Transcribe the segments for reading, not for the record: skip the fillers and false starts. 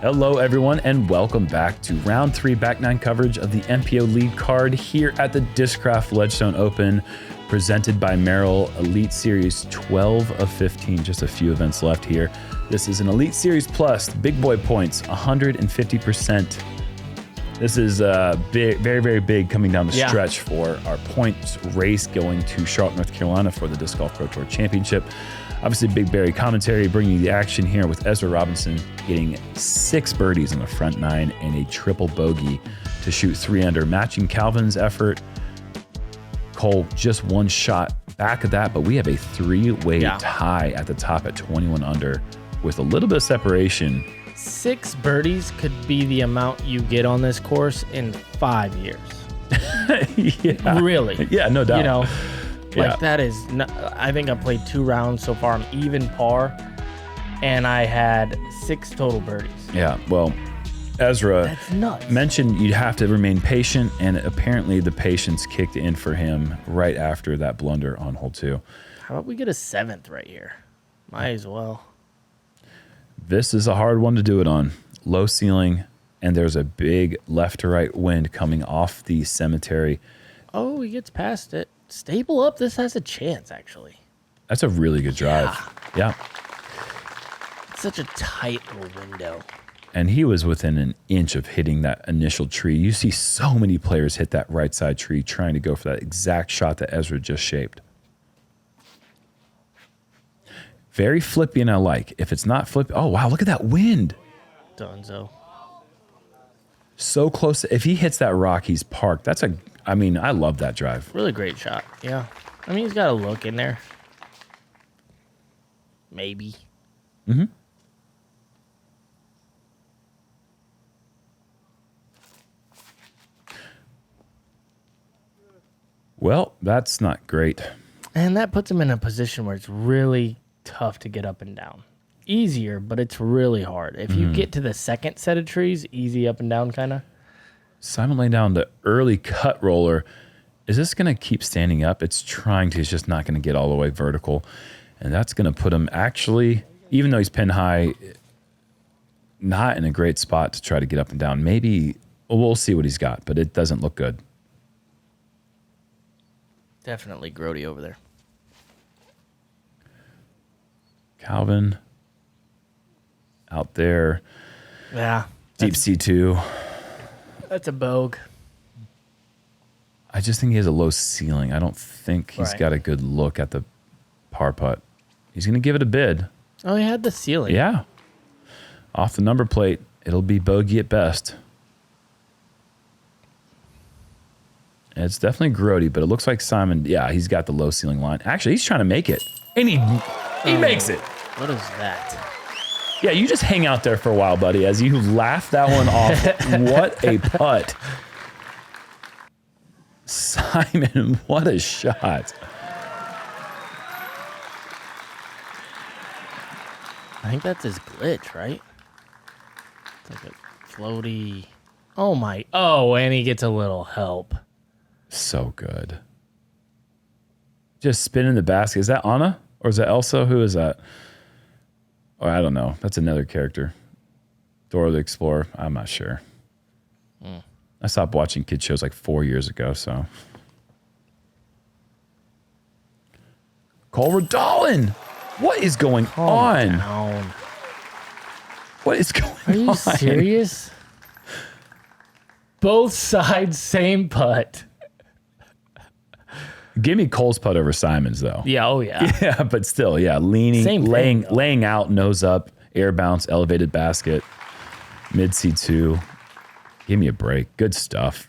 Hello, everyone, and welcome back to round 3 back 9 coverage of the MPO lead card here at the Discraft Ledgestone Open, presented by Merrill. Elite Series 12 of 15, just a few events left here. This is an Elite Series Plus, big boy points, 150%. This is big, very, very big coming down the stretch for our points race going to Charlotte, North Carolina for the Disc Golf Pro Tour Championship. Obviously, BigBarri commentary bringing you the action here with Ezra Robinson getting 6 birdies on the front 9 and a triple bogey to shoot 3 under, matching Calvin's effort. Cole just 1 shot back of that, but we have a 3-way tie at the top at 21 under with a little bit of separation. 6 birdies could be the amount you get on this course in 5 years. Yeah. Really? Yeah, no doubt. You know, like that is, not, I think I played 2 rounds so far. I'm even par, and I had 6 total birdies. Yeah, well, Ezra That's nuts. mentioned you'd have to remain patient, and apparently the patience kicked in for him right after that blunder on hole 2. How about we get a 7th right here? Might as well. This is a hard one to do it on. Low ceiling, and there's a big left to right wind coming off the cemetery. Oh, he gets past it. Stable up. This has a chance, actually. That's a really good drive. Yeah. It's such a tight little window. And he was within an inch of hitting that initial tree. You see so many players hit that right side tree trying to go for that exact shot that Ezra just shaped. Very flippy, and I like. If it's not flippy, oh, wow, look at that wind. Dunzo. So close. If he hits that rock, he's parked. That's I mean, I love that drive. Really great shot. Yeah. I mean, he's got a look in there. Maybe. Mm-hmm. Well, that's not great. And that puts him in a position where it's really tough to get up and down. Easier, but it's really hard. If you get to the second set of trees, easy up and down kind of. Simon laying down the early cut roller. Is this going to keep standing up? It's trying to. It's just not going to get all the way vertical. And that's going to put him actually, even though he's pin high, not in a great spot to try to get up and down. Maybe, we'll see what he's got, but it doesn't look good. Definitely grody over there. Calvin out there. Yeah. Deep C2. That's a bogue. I just think he has a low ceiling. I don't think he's got a good look at the par putt. He's going to give it a bid. Oh, he had the ceiling. Yeah. Off the number plate, it'll be bogey at best. And it's definitely grody, but it looks like Simon, he's got the low ceiling line. Actually, he's trying to make it. And he makes it. What is that? Yeah, you just hang out there for a while, buddy, as you laugh that one off. What a putt. Simon, what a shot. I think that's his glitch, right? It's like a floaty. Oh, my. Oh, and he gets a little help. So good. Just spinning the basket. Is that Anna? Or is that Elsa? Who is that? Oh, I don't know. That's another character. Dora the Explorer. I'm not sure. I stopped watching kid shows like 4 years ago, so. Cole Redalen! What is going on? Down. What is going on? Are you serious? Both sides, same putt. Give me Cole's putt over Simon's, though. Yeah, oh yeah. Yeah, but still, leaning, Same thing, laying out, nose up, air bounce, elevated basket, mid C2. Give me a break. Good stuff.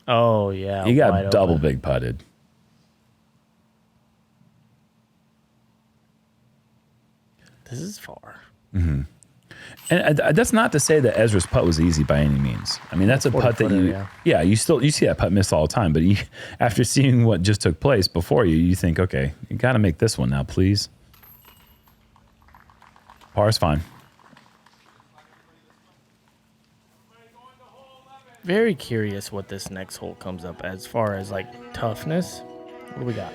Oh yeah. You got double big putted. This is far. Mm-hmm. And that's not to say that Ezra's putt was easy by any means. I mean, that's a putt that you see that putt miss all the time. But after seeing what just took place before you think, okay, you got to make this one now, please. Par is fine. Very curious what this next hole comes up as far as like toughness. What do we got?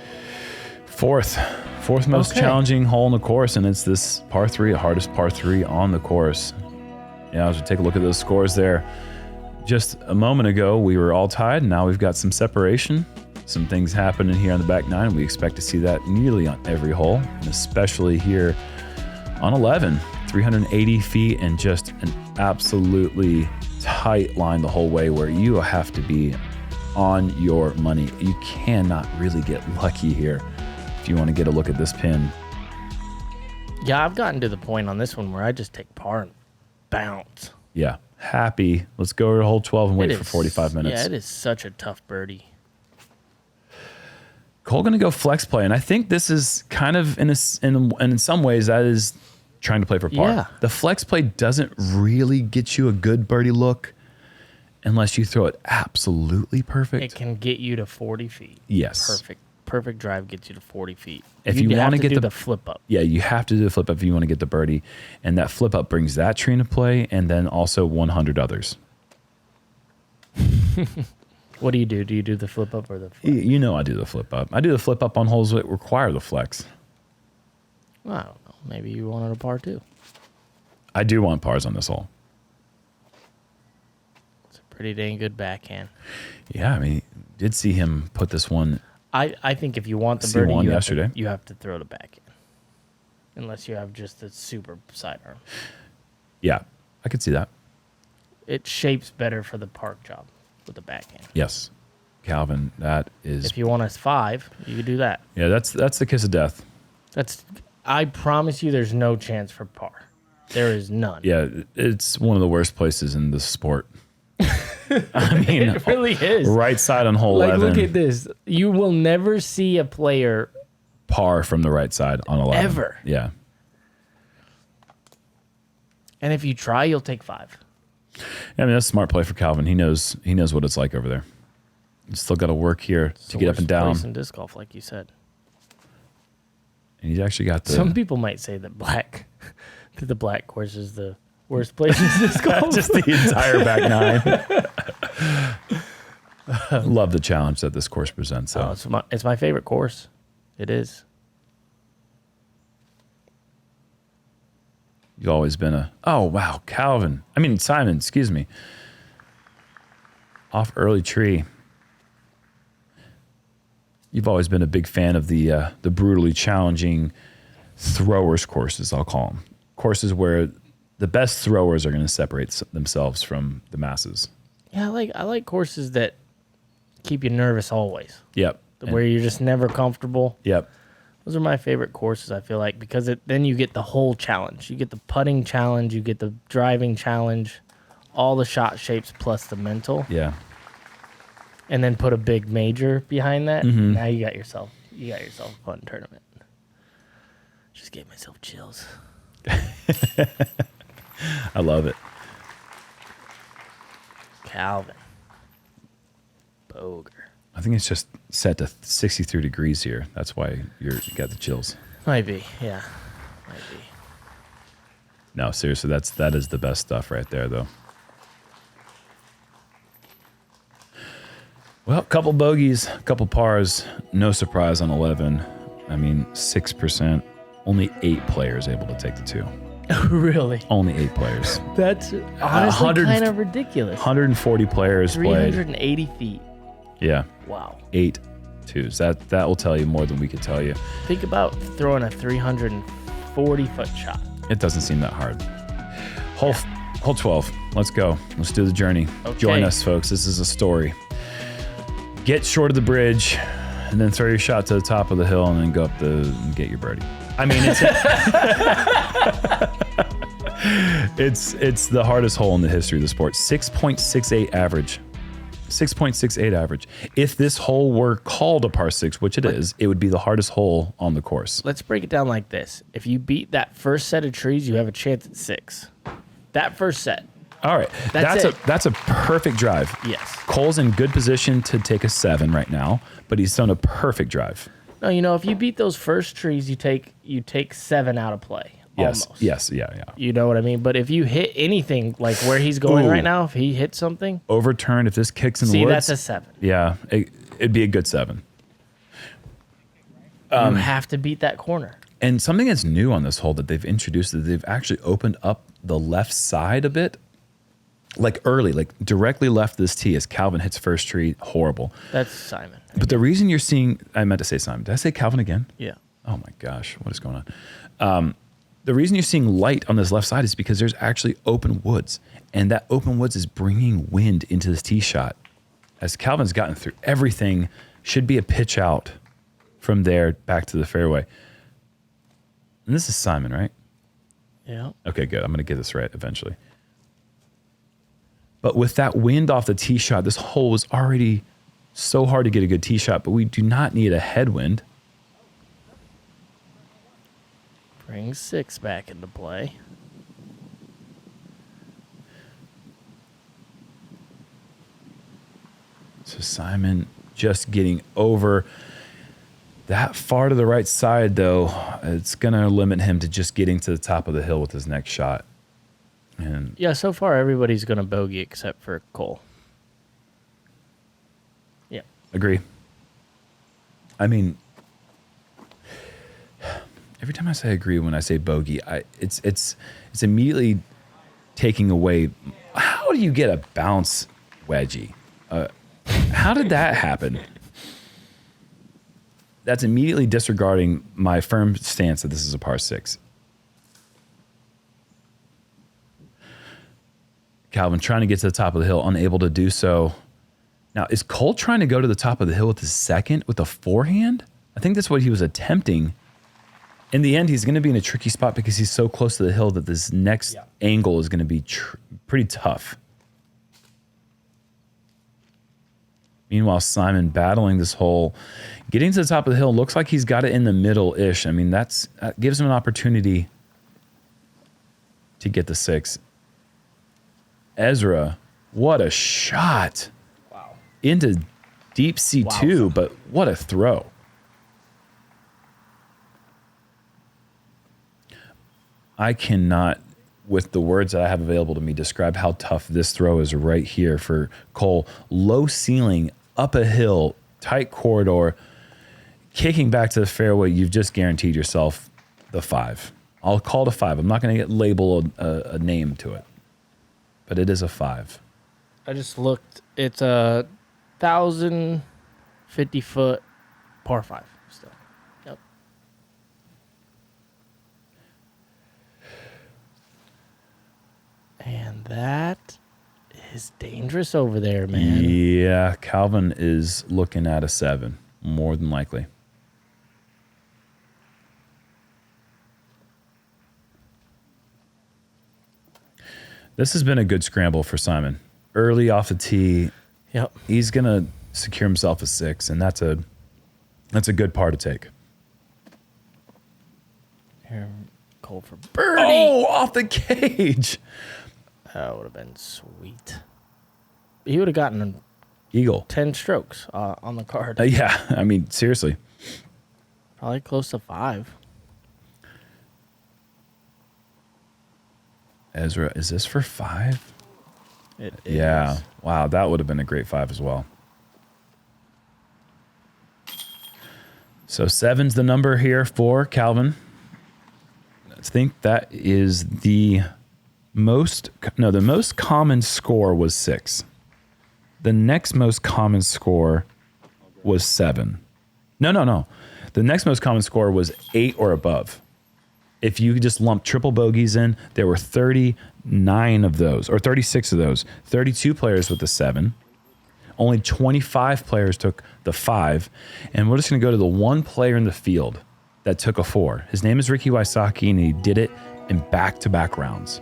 Fourth Fourth most challenging hole in the course, and it's this par 3, the hardest par 3 on the course. Yeah, as we take a look at those scores there. Just a moment ago, we were all tied. Now we've got some separation. Some things happening here on the back 9. We expect to see that nearly on every hole, and especially here on 11. 380 feet and just an absolutely tight line the whole way where you have to be on your money. You cannot really get lucky here if you want to get a look at this pin. Yeah, I've gotten to the point on this one where I just take par and bounce. Yeah, happy. Let's go to hole 12 and wait for 45 minutes. Yeah, it is such a tough birdie. Cole going to go flex play, and I think this is kind of in some ways that is trying to play for par. Yeah. The flex play doesn't really get you a good birdie look unless you throw it absolutely perfect. It can get you to 40 feet. Yes. Perfect drive gets you to 40 feet. If you want to get the flip up. Yeah, you have to do the flip up if you want to get the birdie, and that flip up brings that tree into play, and then also 100 others. What do you do? Do you do the flip up or the flex? You know I do the flip up. I do the flip up on holes that require the flex. Well, I don't know. Maybe you wanted a par too. I do want pars on this hole. It's a pretty dang good backhand. Yeah, I mean, did see him put this one. I think if you want the birdie, yesterday. You have to throw the backhand. Unless you have just a super sidearm. Yeah, I could see that. It shapes better for the park job with the backhand. Yes, Calvin, that is. If you want a 5, you could do that. Yeah, that's the kiss of death. I promise you, there's no chance for par. There is none. Yeah, it's one of the worst places in the sport. I mean, it really is. Right side on hole 11. Look at this. You will never see a player par from the right side on 11. Ever. Yeah. And if you try, you'll take 5. I mean, that's a smart play for Calvin. He knows what it's like over there. He's still got to work here to get up and down. Place in disc golf, like you said. And he's actually got the. Some people might say that the black course is the worst place in disc golf. Just the entire back 9. Love the challenge that this course presents. So. It's my favorite course. It is. You've always been Simon, excuse me. Off early tree. You've always been a big fan of the brutally challenging throwers courses, I'll call them. Courses where the best throwers are going to separate themselves from the masses. Yeah, I like courses that keep you nervous always. Yep. Where you're just never comfortable. Yep. Those are my favorite courses, I feel like, because then you get the whole challenge. You get the putting challenge, you get the driving challenge, all the shot shapes plus the mental. Yeah. And then put a big major behind that. Mm-hmm. Now you got yourself a fun tournament. Just gave myself chills. I love it. Calvin. Boger. I think it's just set to 63 degrees here. That's why you got the chills. Might be, yeah. Might be. No, seriously, that is the best stuff right there, though. Well, a couple bogeys, a couple pars. No surprise on 11. I mean, 6%. Only 8 players able to take the 2. Really? Only 8 players. That's honestly kind of ridiculous. 140 players 380 feet. Yeah. Wow. 8 twos. That will tell you more than we could tell you. Think about throwing a 340-foot shot. It doesn't seem that hard. Hole 12. Let's go. Let's do the journey. Okay. Join us, folks. This is a story. Get short of the bridge, and then throw your shot to the top of the hill, and then go up and get your birdie. I mean, it's the hardest hole in the history of the sport. 6.68 average. 6.68 average. If this hole were called a par 6, which it is, it would be the hardest hole on the course. Let's break it down like this. If you beat that first set of trees, you have a chance at 6. That first set. All right. That's a perfect drive. Yes. Cole's in good position to take a 7 right now, but he's done a perfect drive. No, if you beat those first trees, you take 7 out of play. Yes. Almost. Yes. Yeah. You know what I mean? But if you hit anything like where he's going right now, if he hits something, overturned, if this kicks in the woods. that's a 7. Yeah, it'd be a good 7. You have to beat that corner. And something that's new on this hole that they've introduced is they've actually opened up the left side a bit. Like early, like directly left this tee as Calvin hits first tree. Horrible. That's Simon. But the reason you're seeing, I meant to say Simon. Did I say Calvin again? Yeah. Oh my gosh, what is going on? The reason you're seeing light on this left side is because there's actually open woods. And that open woods is bringing wind into this tee shot. As Calvin's gotten through everything, should be a pitch out from there back to the fairway. And this is Simon, right? Yeah. Okay, good. I'm going to get this right eventually. But with that wind off the tee shot, this hole was already so hard to get a good tee shot, but we do not need a headwind. Bring 6 back into play. So Simon just getting over that far to the right side, though. It's going to limit him to just getting to the top of the hill with his next shot. And Yeah, so far everybody's going to bogey except for Cole. Yeah. agree. I mean, every time I say agree when I say bogey, it's immediately taking away. How do you get a bounce wedgie? How did that happen? That's immediately disregarding my firm stance that this is a par 6. Calvin trying to get to the top of the hill, unable to do so. Now, is Cole trying to go to the top of the hill with his second with a forehand? I think that's what he was attempting. In the end, he's going to be in a tricky spot because he's so close to the hill that this next angle is going to be pretty tough. Meanwhile, Simon battling this hole, getting to the top of the hill, looks like he's got it in the middle-ish. I mean, that gives him an opportunity to get the 6. Ezra, what a shot. Wow. Into deep C2, but what a throw. I cannot, with the words that I have available to me, describe how tough this throw is right here for Cole. Low ceiling, up a hill, tight corridor, kicking back to the fairway. You've just guaranteed yourself the 5. I'll call it a 5. I'm not going to label a name to it, but it is a 5. I just looked. It's a 1,050-foot par 5 still. Yep. And that is dangerous over there, man. Yeah, Calvin is looking at a 7, more than likely. This has been a good scramble for Simon. Early off the tee, Yep. he's going to secure himself a 6, and that's a good par to take. Here, Cole for birdie. Oh, off the cage. That would have been sweet. He would have gotten Eagle. 10 strokes on the card. Yeah, I mean, seriously. Probably close to 5. Ezra, is this for 5? It is. Yeah. Wow, that would have been a great 5 as well. So 7's the number here for Calvin. I think that is the most common score was 6. The next most common score was 7. No. The next most common score was 8 or above. If you just lump triple bogeys in, there were 39 of those, or 36 of those. 32 players with the 7. Only 25 players took the 5. And we're just going to go to the one player in the field that took a 4. His name is Ricky Wysocki, and he did it in back-to-back rounds.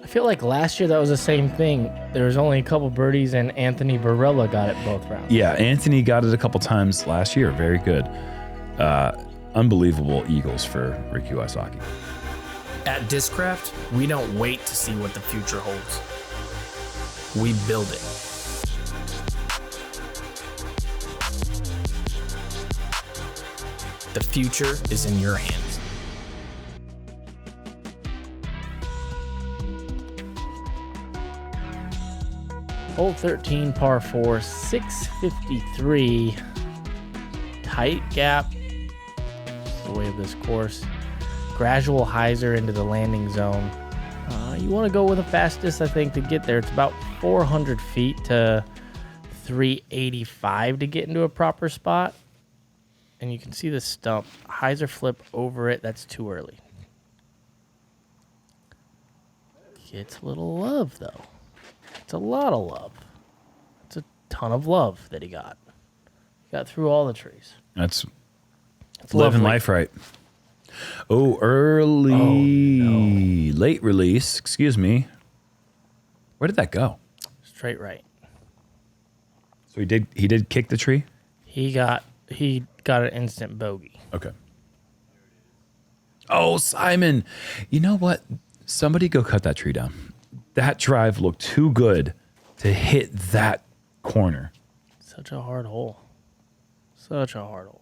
I feel like last year that was the same thing. There was only a couple birdies, and Anthony Barella got it both rounds. Yeah, Anthony got it a couple times last year. Very good. Unbelievable eagles for Ricky Wysocki. At Discraft, we don't wait to see what the future holds. We build it. The future is in your hands. Hole 13, par 4, 653. Tight gap. the way of this course. Gradual hyzer into the landing zone. You want to go with the fastest, I think, to get there. It's about 400 feet to 385 to get into a proper spot. And you can see the stump. Hyzer flip over it. That's too early. Gets a little love, though. It's a lot of love. It's a ton of love that he got. He got through all the trees. That's It's living lovely. life right. Oh, early, late release. Excuse me. Where did that go? Straight right. So he did kick the tree? He got an instant bogey. Okay. Oh, Simon. You know what? Somebody go cut that tree down. That drive looked too good to hit that corner. Such a hard hole. Such a hard hole.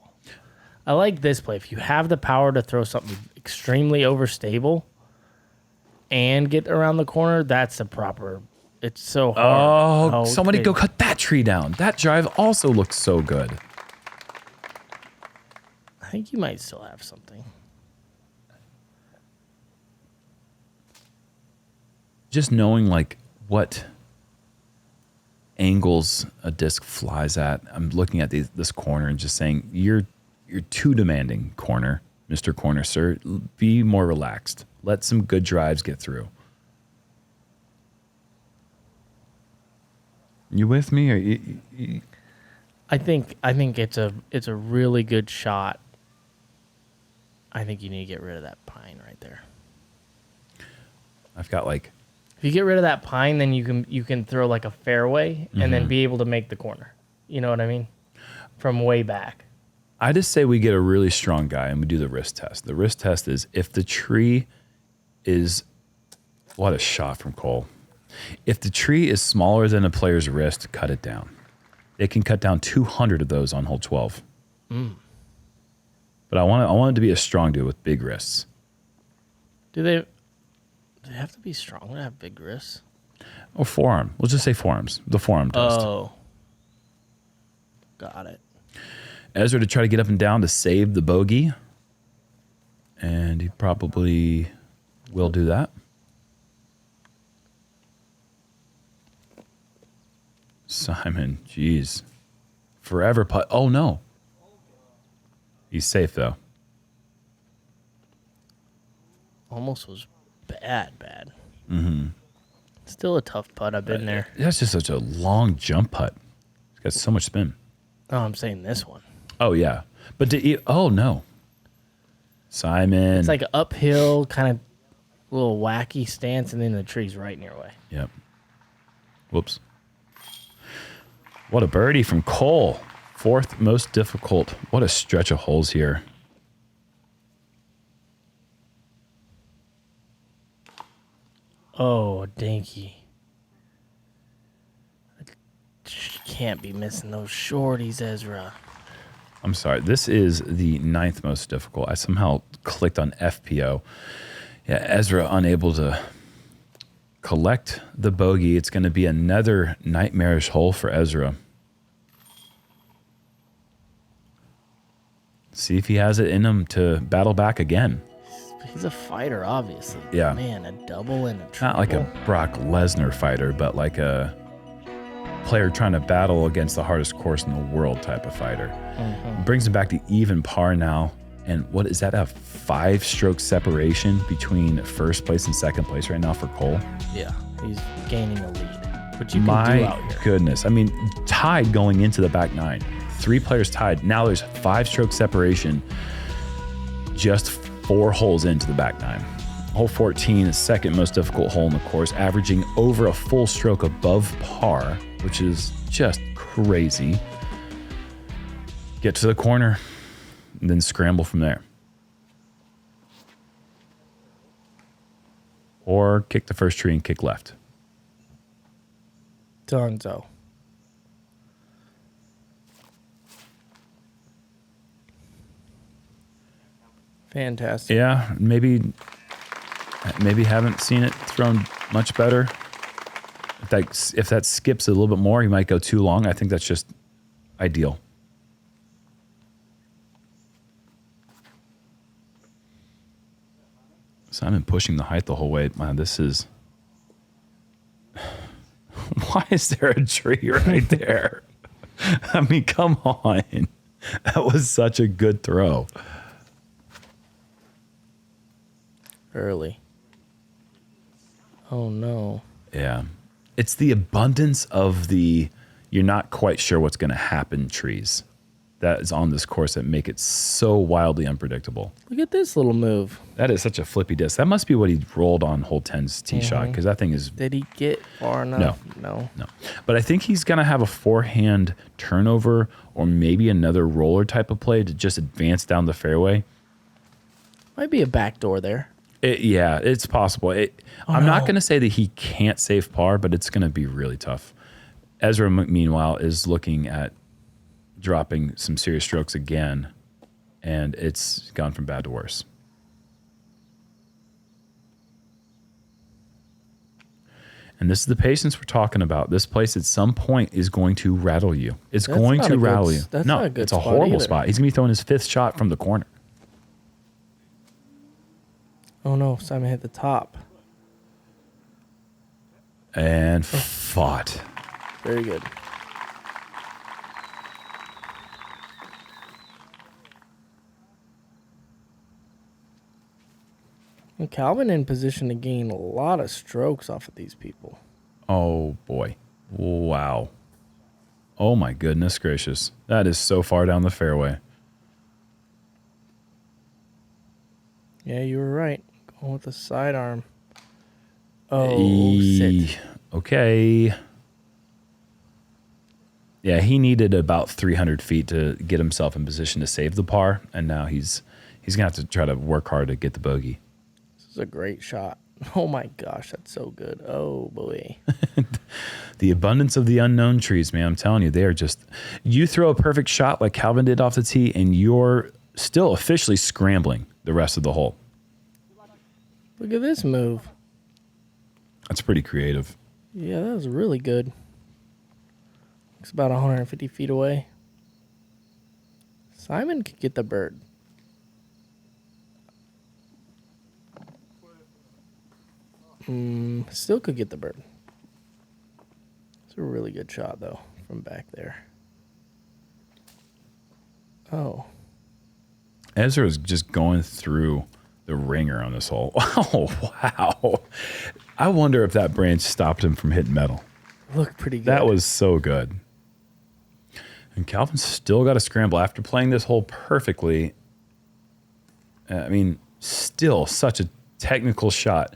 I like this play. If you have the power to throw something extremely overstable and get around the corner, that's a proper. It's so hard. Oh, somebody go cut that tree down. That drive also looked so good. I think you might still have something. Just knowing like what angles a disc flies at. I'm looking at this corner and just saying, you're too demanding, corner, Mr. Corner, sir. Be more relaxed. Let some good drives get through. You with me? Or you? I think it's a really good shot. I think you need to get rid of that pine right there. I've got like, If you get rid of that pine, then you can throw like a fairway and then be able to make the corner. You know what I mean? From way back. I just say we get a really strong guy and we do the wrist test. The wrist test is if the tree is, what a shot from Cole. If the tree is smaller than a player's wrist, cut it down. They can cut down 200 of those on hole 12. But I want it to be a strong dude with big wrists. Do they have to be strong to have big wrists? Or forearm. We'll just say forearms. The forearm test. Oh. Got it. Ezra to try to get up and down to save the bogey. And he probably will do that. Simon, jeez. Forever putt. Oh, no. He's safe, though. Almost was bad. Still a tough putt. I've been there. That's just such a long jump putt. It's got so much spin. Oh, I'm saying this one. Oh, yeah. But oh, no. Simon. It's like an uphill, kind of little wacky stance, and then the tree's right in your way. Yep. Whoops. What a birdie from Cole. Fourth most difficult. What a stretch of holes here. Oh, dinky. Can't be missing those shorties, Ezra. I'm sorry. This is the ninth most difficult. I somehow clicked on FPO. Yeah, Ezra unable to collect the bogey. It's going to be another nightmarish hole for Ezra. See if he has it in him to battle back again. He's a fighter, obviously. Yeah. Man, a double and a triple. Not like a Brock Lesnar fighter, but like a player trying to battle against the hardest course in the world type of fighter. Brings him back to even par now. And what is that, a 5-stroke separation between first place and second place right now for Cole? Yeah, he's gaining a lead, which you can My do out here. goodness. I mean, tied going into the back nine. 3 players tied. Now there's 5-stroke separation just 4 holes into the back nine. Hole 14 is second most difficult hole in the course, averaging over a full stroke above par, which is just crazy. Get to the corner and then scramble from there. Or kick the first tree and kick left. Donzo. Fantastic. Yeah, maybe haven't seen it thrown much better. If that skips a little bit more, he might go too long. I think that's just ideal. Simon pushing the height the whole way. Man, this is... Why is there a tree right there? I mean, come on. That was such a good throw. Early. Oh, no. Yeah. It's the abundance of the you're not quite sure what's going to happen trees that is on this course that make it so wildly unpredictable. Look at this little move. That is such a flippy disc. That must be what he rolled on hole 10's tee shot, because that thing is... Did he get far enough? No. But I think he's going to have a forehand turnover or maybe another roller type of play to just advance down the fairway. Might be a backdoor there. Yeah, it's possible. I'm not going to say that he can't save par, but it's going to be really tough. Ezra, meanwhile, is looking at dropping some serious strokes again, and it's gone from bad to worse. And this is the patience we're talking about. This place at some point is going to rattle you. It's going to rattle you. That's No, not a good it's a spot horrible either. spot. He's going to be throwing his 5th shot from the corner. Oh, no. Simon hit the top. And fought. Very good. And Calvin in position to gain a lot of strokes off of these people. Oh, boy. Wow. Oh, my goodness gracious. That is so far down the fairway. Yeah, you were right. Going with the sidearm. Oh, sit. Okay. Yeah, he needed about 300 feet to get himself in position to save the par, and now he's going to have to try to work hard to get the bogey. This is a great shot. Oh, my gosh, that's so good. Oh, boy. The abundance of the unknown trees, man. I'm telling you, they are just... You throw a perfect shot like Calvin did off the tee, and you're still officially scrambling the rest of the hole. Look at this move. That's pretty creative. Yeah, that was really good. It's about 150 feet away. Simon could get the bird. Still could get the bird. It's a really good shot, though, from back there. Oh. Ezra is just going through the ringer on this hole. Oh, wow. I wonder if that branch stopped him from hitting metal. Looked pretty good. That was so good. And Calvin's still got to scramble after playing this hole perfectly. I mean, still such a technical shot.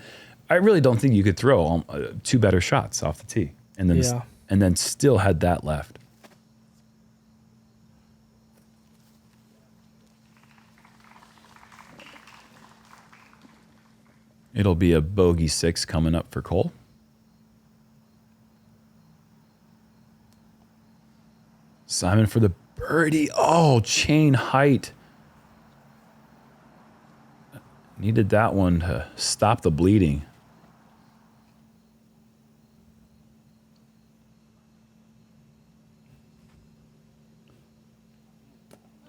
I really don't think you could throw 2 better shots off the tee, and then still had that left. It'll be a bogey 6 coming up for Cole. Simon for the birdie. Oh, chain height. Needed that one to stop the bleeding.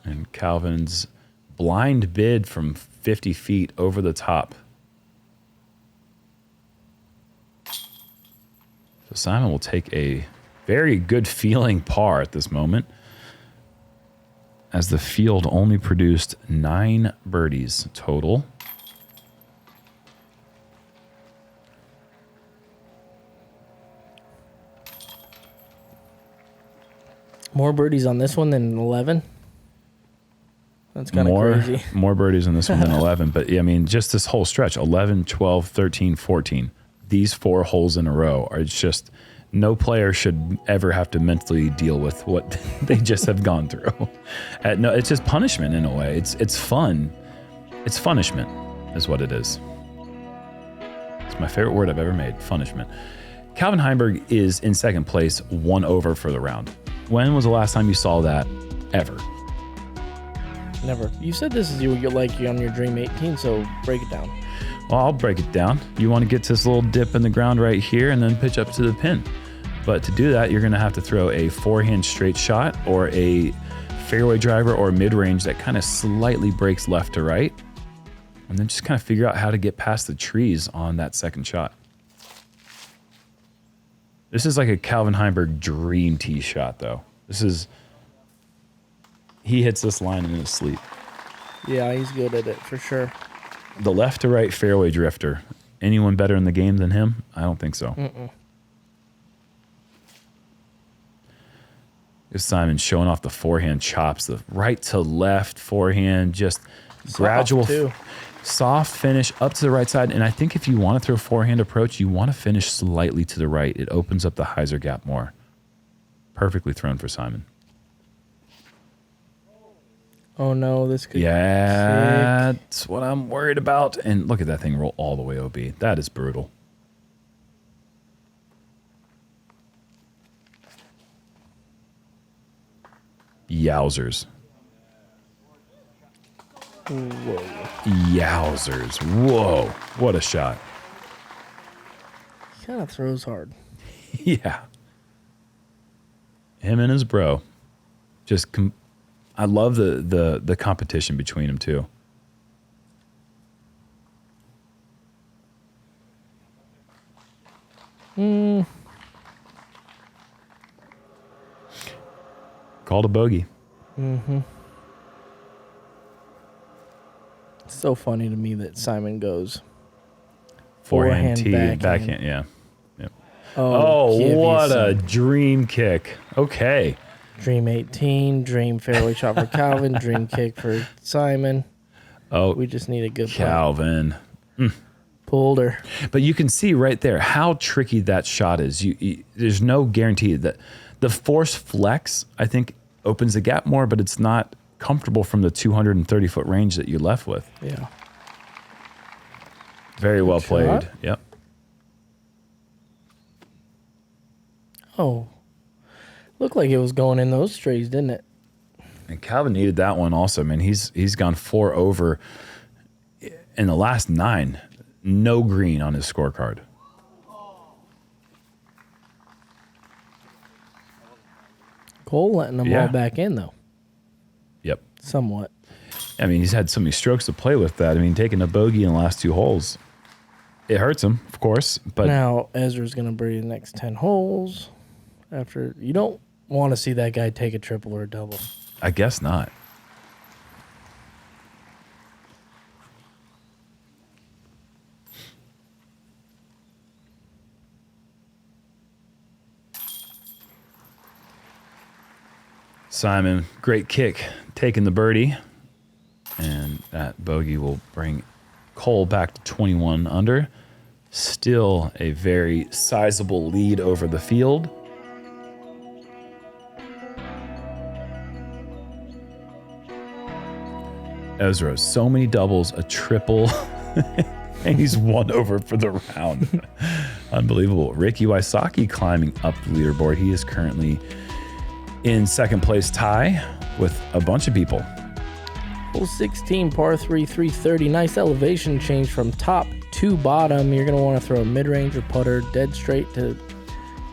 And Calvin's blind bid from 50 feet over the top. So Simon will take a very good feeling par at this moment, as the field only produced 9 birdies total. More birdies on this one than 11. That's kind of crazy. More birdies on this one than 11. But, yeah, I mean, just this whole stretch, 11, 12, 13, 14. These 4 holes in a row are just... No player should ever have to mentally deal with what they just have gone through. No, it's just punishment in a way. It's fun. It's punishment is what it is. It's my favorite word I've ever made, punishment. Calvin Heimburg is in second place, 1 over for the round. When was the last time you saw that ever? Never. You said this is you're on your Dream 18, so break it down. Well, I'll break it down. You want to get to this little dip in the ground right here and then pitch up to the pin. But to do that, you're going to have to throw a forehand straight shot or a fairway driver or mid-range that kind of slightly breaks left to right. and then just kind of figure out how to get past the trees on that second shot. This is like a Calvin Heimburg dream tee shot, though. He hits this line in his sleep. Yeah, he's good at it for sure. The left to right fairway drifter. Anyone better in the game than him? I don't think so. Is Simon showing off the forehand chops, the right to left forehand, just Soft gradual, too. soft finish up to the right side. And I think if you want to throw forehand approach, you want to finish slightly to the right. It opens up the hyzer gap more. Perfectly thrown for Simon. Oh no, this could Yeah, that's what I'm worried about. And look at that thing roll all the way OB. That is brutal. Yowzers. Whoa. Yowzers. Whoa. What a shot. He kind of throws hard. Yeah. Him and his bro. Just, I love the competition between them, too. Called a bogey. It's so funny to me that Simon goes Forehand tee, backhand. Yeah. Yep. Oh, what a dream kick. Okay. Dream 18, dream fairway shot for Calvin, dream kick for Simon. Oh, We just need a good putt. Calvin. Pulled her. But you can see right there how tricky that shot is. There's no guarantee that the force flex, I think, opens the gap more, but it's not comfortable from the 230-foot range that you're left with. Yeah. Very well played. shot. Yep. Oh. Looked like it was going in those trees, didn't it? And Calvin needed that one also, man. He's gone 4 over in the last 9. No green on his scorecard. Cole letting them Yeah. all back in, though. Yep. Somewhat. I mean, he's had so many strokes to play with that. I mean, taking a bogey in the last 2 holes, it hurts him, of course. But Now, Ezra's going to birdie the next 10 holes. After you don't want to see that guy take a triple or a double. I guess not. Simon, great kick, taking the birdie. And that bogey will bring Cole back to 21 under. Still a very sizable lead over the field. Ezra, so many doubles, a triple, and he's 1 over for the round. Unbelievable. Ricky Wysocki climbing up the leaderboard. He is currently in second place tie with a bunch of people. Hole 16, par 3, 330. Nice elevation change from top to bottom. You're going to want to throw a mid-range or putter dead straight to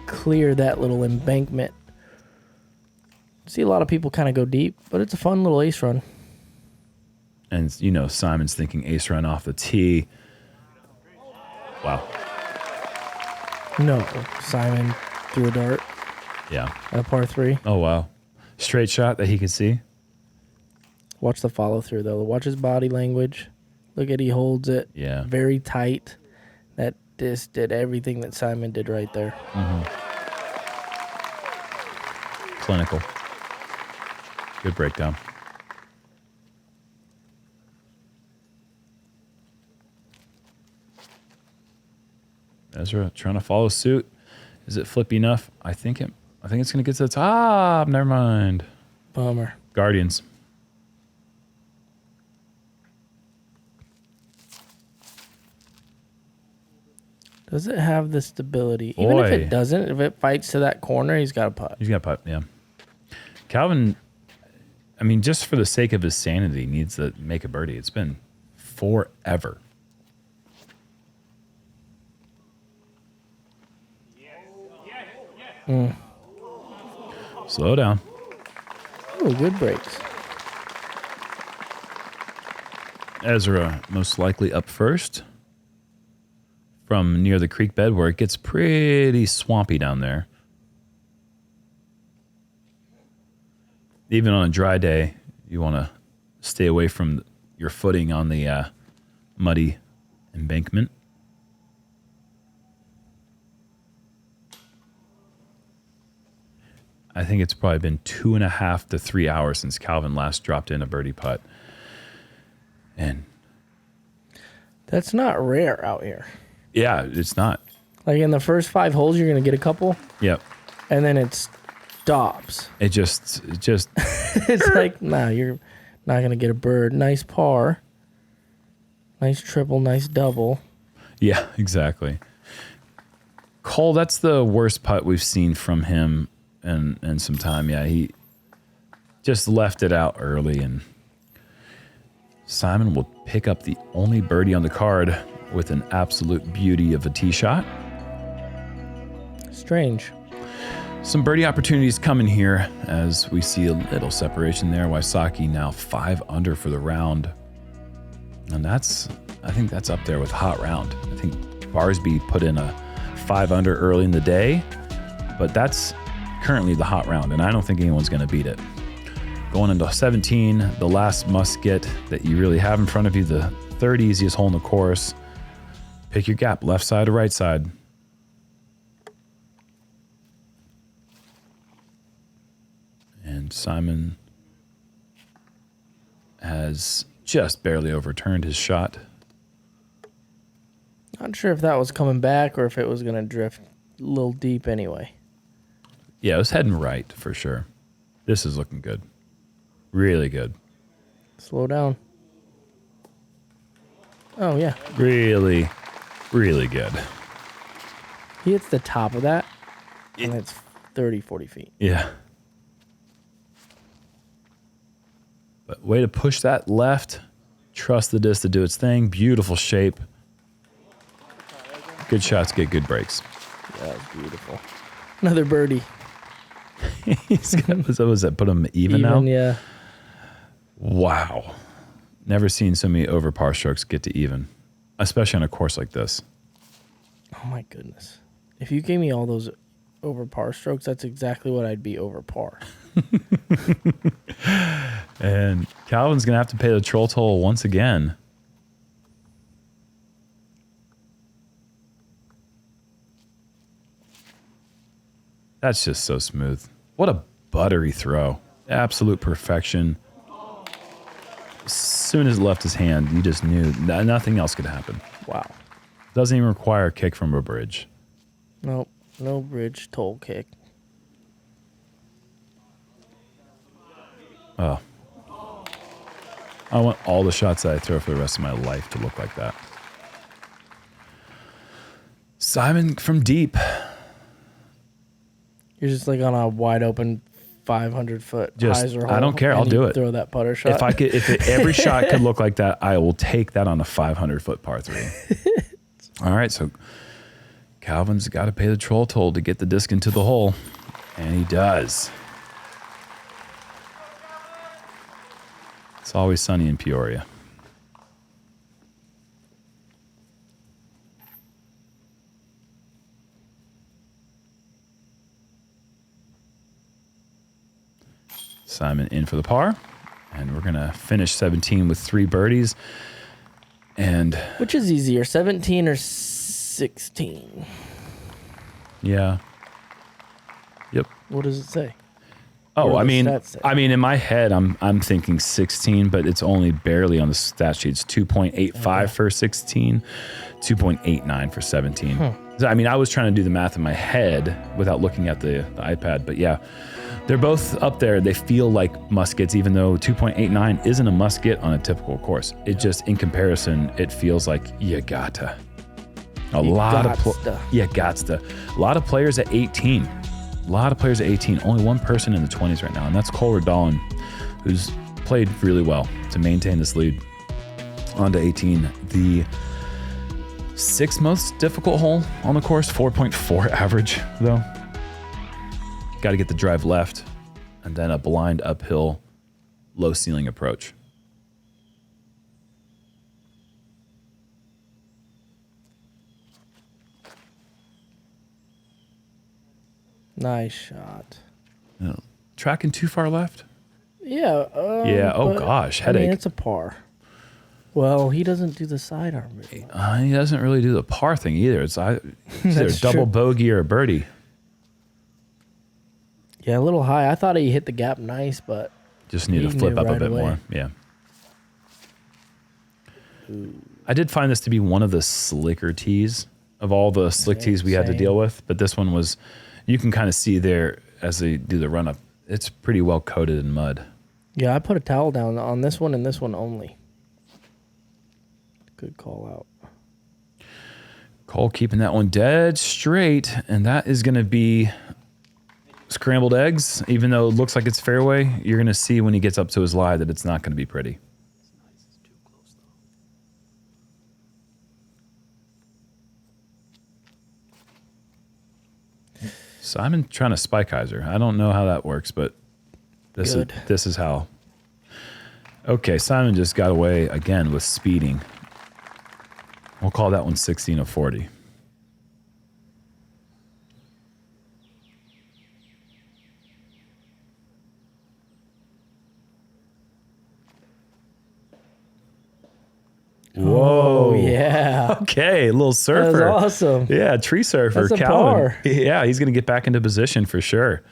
clear that little embankment. See a lot of people kind of go deep, but it's a fun little ace run. And, you know, Simon's thinking ace run off the tee. Wow. No, Simon threw a dart Yeah. at par 3. Oh, wow. Straight shot that he could see. Watch the follow through, though. Watch his body language. Look at he holds it Yeah. very tight. That disc did everything that Simon did right there. Clinical. Good breakdown. Ezra trying to follow suit. Is it flippy enough? I think it's going to get to the top. Never mind. Bummer. Guardians. Does it have the stability? Even if Boy. it doesn't, if it fights to that corner, he's got a putt. He's got a putt, yeah. Calvin, I mean, just for the sake of his sanity, needs to make a birdie. It's been forever. Slow down. Oh, good breaks. Ezra most likely up first from near the creek bed where it gets pretty swampy down there. Even on a dry day, you want to stay away from your footing on the muddy embankment. I think it's probably been 2.5 to 3 hours since Calvin last dropped in a birdie putt. And That's not rare out here. yeah, it's not. Like in the first 5 holes, you're going to get a couple, Yep. and then it stops. It just It's like, nah, you're not going to get a bird. Nice par. Nice triple, nice double. yeah, exactly. Cole, that's the worst putt we've seen from him in some time. Yeah, he just left it out early, and Simon will pick up the only birdie on the card with an absolute beauty of a tee shot. Strange. Some birdie opportunities coming here as we see a little separation there. Wysocki now 5 under for the round. And I think that's up there with hot round. I think Barsby put in a 5 under early in the day, but that's currently the hot round, and I don't think anyone's going to beat it. Going into 17, the last must-get that you really have in front of you, the third easiest hole in the course. Pick your gap, left side or right side. And Simon has just barely overturned his shot. Not sure if that was coming back or if it was going to drift a little deep anyway. Yeah, it was heading right for sure. This is looking good. Really good. Slow down. Oh, yeah. Really, really good. He hits the top of that, and it's 30, 40 feet. Yeah. But way to push that left. Trust the disc to do its thing. Beautiful shape. Good shots get good breaks. Yeah, that was beautiful. Another birdie. He's got, what was that? Put him even now? Yeah. Wow. Never seen so many over par strokes get to even, especially on a course like this. Oh, my goodness. If you gave me all those over par strokes, that's exactly what I'd be over par. And Calvin's going to have to pay the troll toll once again. That's just so smooth. What a buttery throw. Absolute perfection. As soon as it left his hand, you just knew that nothing else could happen. Wow. Doesn't even require a kick from a bridge. Nope. No bridge toll kick. Oh. I want all the shots that I throw for the rest of my life to look like that. Simon from deep. You're just like on a wide open 500-foot Just, hyzer hole. I don't care. and I'll do you it. Throw that putter shot. If every shot could look like that, I will take that on a 500-foot par 3. All right, so Calvin's got to pay the troll toll to get the disc into the hole, and he does. It's always sunny in Peoria. Simon in for the par, and we're going to finish 17 with 3 birdies. And Which is easier, 17 or 16? yeah. Yep. What does it say? Oh, What I do the mean, stats say? in my head, I'm thinking 16, but it's only barely on the stat sheet. It's 2.85 for 16, 2.89 for 17. So, I mean, I was trying to do the math in my head without looking at the iPad, but yeah, they're both up there. They feel like muskets, even though 2.89 isn't a musket on a typical course. It just, in comparison, it feels like you gotta. A lot of players at 18. A lot of players at 18. Only one person in the 20s right now, and that's Cole Redalen, who's played really well to maintain this lead. On to 18. The 6th most difficult hole on the course, 4.4 average, though. Got to get the drive left, and then a blind uphill, low ceiling approach. Nice shot. No. Tracking too far left? Yeah. Yeah. Oh, gosh. Headache. I mean, it's a par. Well, he doesn't do the sidearm movement. He doesn't really do the par thing either. It's either a double bogey or a birdie. Yeah, a little high. I thought he hit the gap nice, but just need to flip up a bit more. Yeah. Ooh. I did find this to be one of the slicker tees of all the slick tees we had to deal with, but this one was, you can kind of see there as they do the run up, it's pretty well coated in mud. Yeah, I put a towel down on this one and this one only. Good call out. Cole keeping that one dead straight, and that is going to be scrambled eggs. Even though it looks like it's fairway, you're going to see when he gets up to his lie that it's not going to be pretty. Simon trying to spike hyzer. I don't know how that works, but this is how. Okay, Simon just got away again with speeding. We'll call that one 16 of 40. Whoa. Oh, yeah. Okay, a little surfer. That was awesome. Yeah, tree surfer. That's a Calvin. par. Yeah, he's going to get back into position for sure.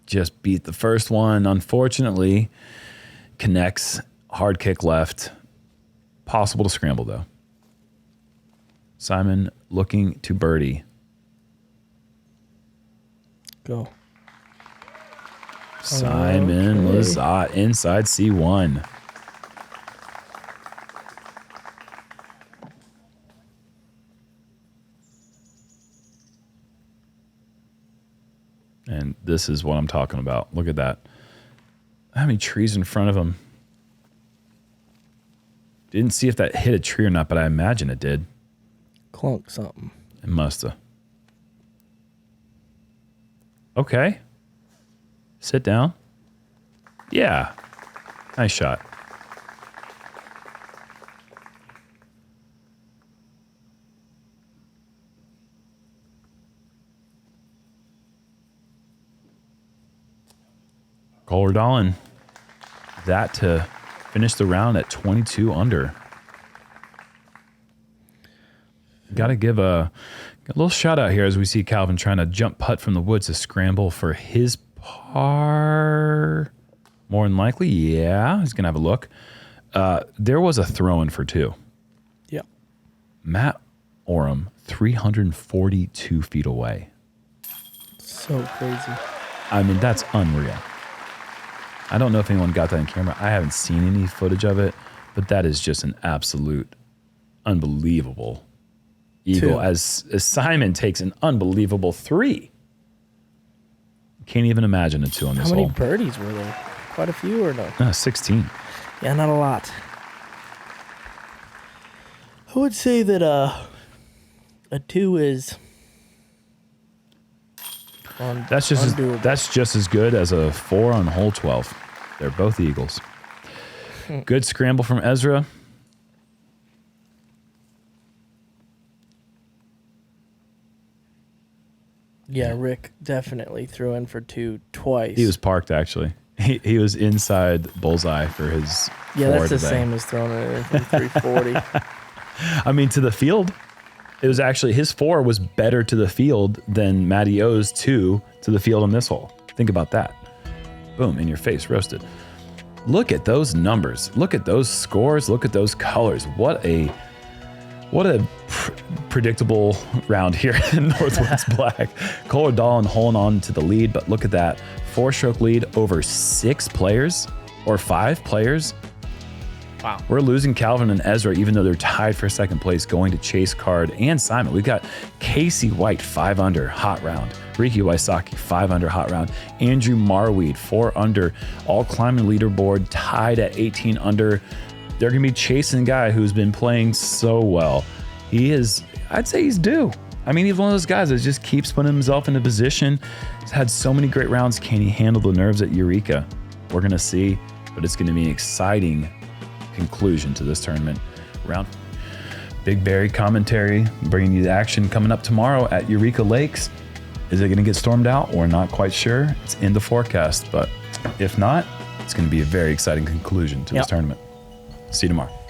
Just beat the first one. Unfortunately, connects. Hard kick left. Possible to scramble, though. Simon looking to birdie. Go. Simon Lizotte inside C1. And this is what I'm talking about. Look at that. How many trees in front of him? Didn't see if that hit a tree or not, but I imagine it did. Clunk something. It must have. Okay. Sit down. Yeah. Nice shot. Redalen. That to finish the round at 22 under. Got to give a little shout out here as we see Calvin trying to jump putt from the woods to scramble for his par. More than likely, yeah. He's going to have a look. There was a throw-in for two. Yeah. Matt Oram, 342 feet away. So crazy. I mean, that's unreal. I don't know if anyone got that on camera. I haven't seen any footage of it, but that is just an absolute unbelievable eagle as Simon takes an unbelievable 3. Can't even imagine a 2 on this hole. How many birdies were there? Quite a few or no? No, 16. Yeah, not a lot. I would say that a 2 is that's just as good as a 4 on hole 12. They're both eagles. Good scramble from Ezra. Yeah, Rick definitely threw in for 2 twice. He was parked, actually. He was inside bullseye for his 4 that's the today. same as throwing it in for 340. I mean, to the field, it was actually his 4 was better to the field than Matty O's 2 to the field on this hole. Think about that. Boom, in your face, roasted. Look at those numbers. Look at those scores. Look at those colors. What a predictable round here in Northwood's Black. Redalen holding on to the lead, but look at that. 4-stroke lead over 6 players or 5 players. Wow. We're losing Calvin and Ezra, even though they're tied for second place, going to Chase Card and Simon. We've got Casey White, 5 under, hot round. Riki Wysocki, 5 under, hot round. Andrew Marweed, 4 under, all climbing leaderboard, tied at 18 under. They're going to be chasing a guy who's been playing so well. He is, I'd say he's due. I mean, he's one of those guys that just keeps putting himself in a position. He's had so many great rounds. Can he handle the nerves at Eureka? We're going to see, but it's going to be exciting conclusion to this tournament round. BigBarri commentary, bringing you the action coming up tomorrow at Eureka Lakes. Is it going to get stormed out? We're not quite sure. It's in the forecast, but if not, it's going to be a very exciting conclusion to this tournament. See you tomorrow.